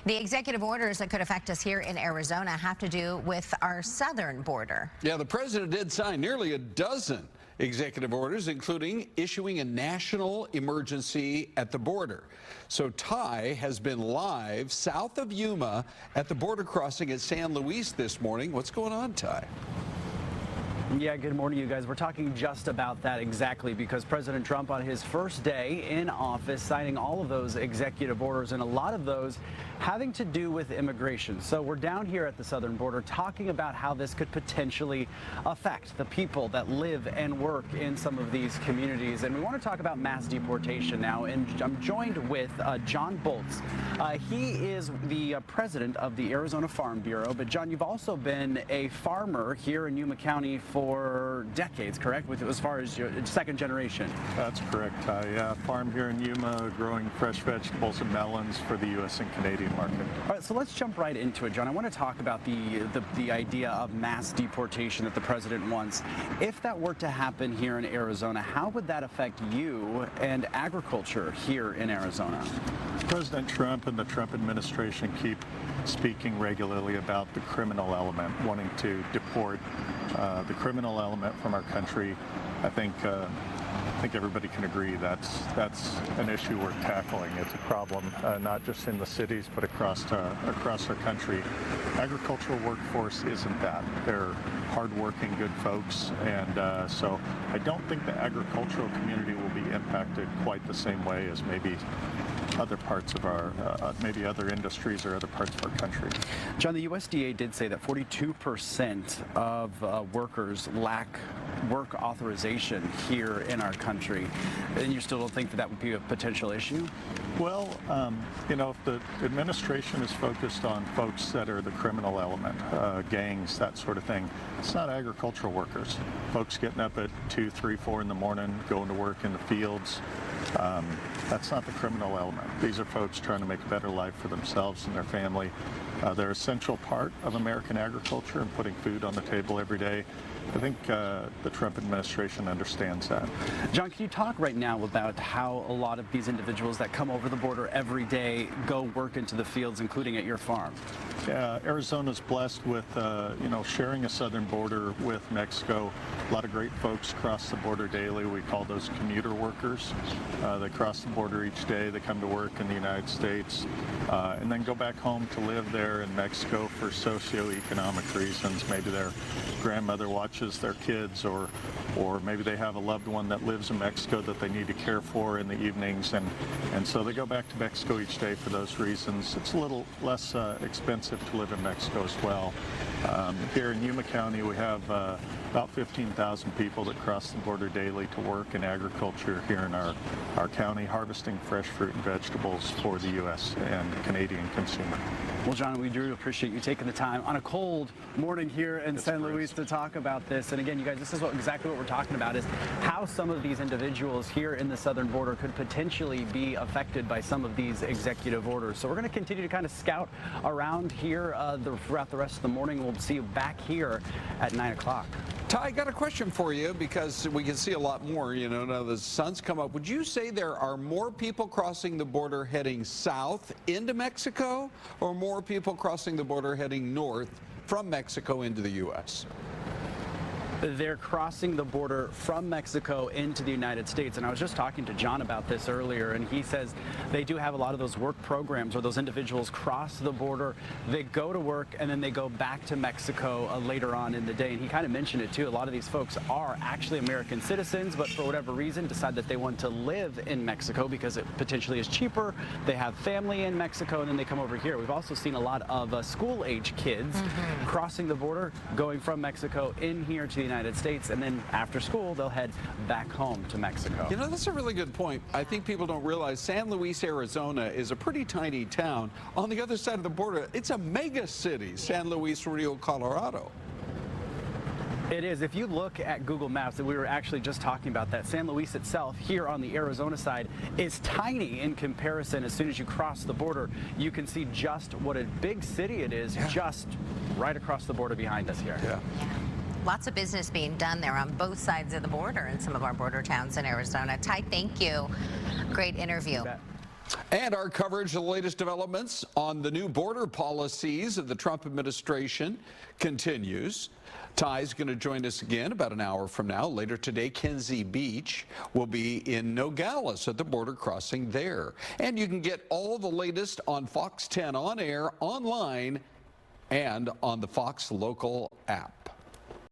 The executive orders that could affect us here in Arizona have to do with our southern border. Yeah, the president did sign nearly a dozen executive orders, including issuing a national emergency at the border. So Ty has been live south of Yuma at the border crossing at San Luis this morning. What's going on, Ty? Yeah, good morning, you guys. We're talking just about that exactly because President Trump on his first day in office signing all of those executive orders, and a lot of those having to do with immigration. So we're down here at the southern border talking about how this could potentially affect the people that live and work in some of these communities. And we want to talk about mass deportation now, and I'm joined with John Bolts. He is the president of the Arizona Farm Bureau. But John, you've also been a farmer here in Yuma County for decades, correct? As far as your second generation. That's correct, Ty. Yeah, farm here in Yuma, growing fresh vegetables and melons for the U.S. and Canadian market. All right, so let's jump right into it, John. I want to talk about the idea of mass deportation that the president wants. If that were to happen here in Arizona, how would that affect you and agriculture here in Arizona? President Trump and the Trump administration keep speaking regularly about the criminal element, wanting to deport the criminal element from our country. I think everybody can agree that's an issue we're tackling. It's a problem not just in the cities but across our country. Agricultural workforce isn't that. They're hardworking, good folks, and so I don't think the agricultural community will be impacted quite the same way as maybe other parts of our, maybe other industries or other parts of our country. John, the USDA did say that 42% of workers lack work authorization here in our country. And you still don't think that that would be a potential issue? Well, you know, if the administration is focused on folks that are the criminal element, gangs, that sort of thing, it's not agricultural workers. Folks getting up at 2, 3, 4 in the morning, going to work in the fields. That's not the criminal element. These are folks trying to make a better life for themselves and their family. They're an essential part of American agriculture and putting food on the table every day. I think the Trump administration understands that. John, can you talk right now about how a lot of these individuals that come over the border every day go work into the fields, including at your farm? Yeah, Arizona's blessed with, you know, sharing a southern border with Mexico. A lot of great folks cross the border daily. We call those commuter workers. They cross the border each day. They come to work in the United States and then go back home to live there in Mexico for socioeconomic reasons. Maybe their grandmother watches their kids, or maybe they have a loved one that lives in Mexico that they need to care for in the evenings, and so they go back to Mexico each day for those reasons. It's a little less expensive to live in Mexico as well. Here in Yuma County, we have about 15,000 people that cross the border daily to work in agriculture here in our county, harvesting fresh fruit and vegetables for the U.S. and Canadian consumer. Well, John, we do appreciate you taking the time on a cold morning here in San Luis to talk about this. And again, you guys, this is exactly what we're talking about, is how some of these individuals here in the southern border could potentially be affected by some of these executive orders. So we're going to continue to kind of scout around here throughout the rest of the morning. We'll see you back here at 9 o'clock. Ty, I got a question for you because we can see a lot more, you know, now the sun's come up. Would you say there are more people crossing the border heading south into Mexico, or more people crossing the border heading north from Mexico into the U.S.? They're crossing the border from Mexico into the United States. And I was just talking to John about this earlier, and he says they do have a lot of those work programs where those individuals cross the border, they go to work, and then they go back to Mexico later on in the day. And he kind of mentioned it too. A lot of these folks are actually American citizens, but for whatever reason decide that they want to live in Mexico because it potentially is cheaper. They have family in Mexico, and then they come over here. We've also seen a lot of school-age kids crossing the border, going from Mexico in here to the United States, and then after school they'll head back home to Mexico. You know, that's a really good point. I think people don't realize San Luis, Arizona is a pretty tiny town. On the other side of the border, it's a mega city, San Luis Rio, Colorado. It is. If you look at Google Maps, and we were actually just talking about that, San Luis itself here on the Arizona side is tiny in comparison. As soon as you cross the border, you can see just what a big city it is, just right across the border behind us here. Yeah. Lots of business being done there on both sides of the border in some of our border towns in Arizona. Ty, thank you. Great interview. And our coverage of the latest developments on the new border policies of the Trump administration continues. Ty's going to join us again about an hour from now. Later today, Kenzie Beach will be in Nogales at the border crossing there. And you can get all the latest on Fox 10 on air, online, and on the Fox Local app.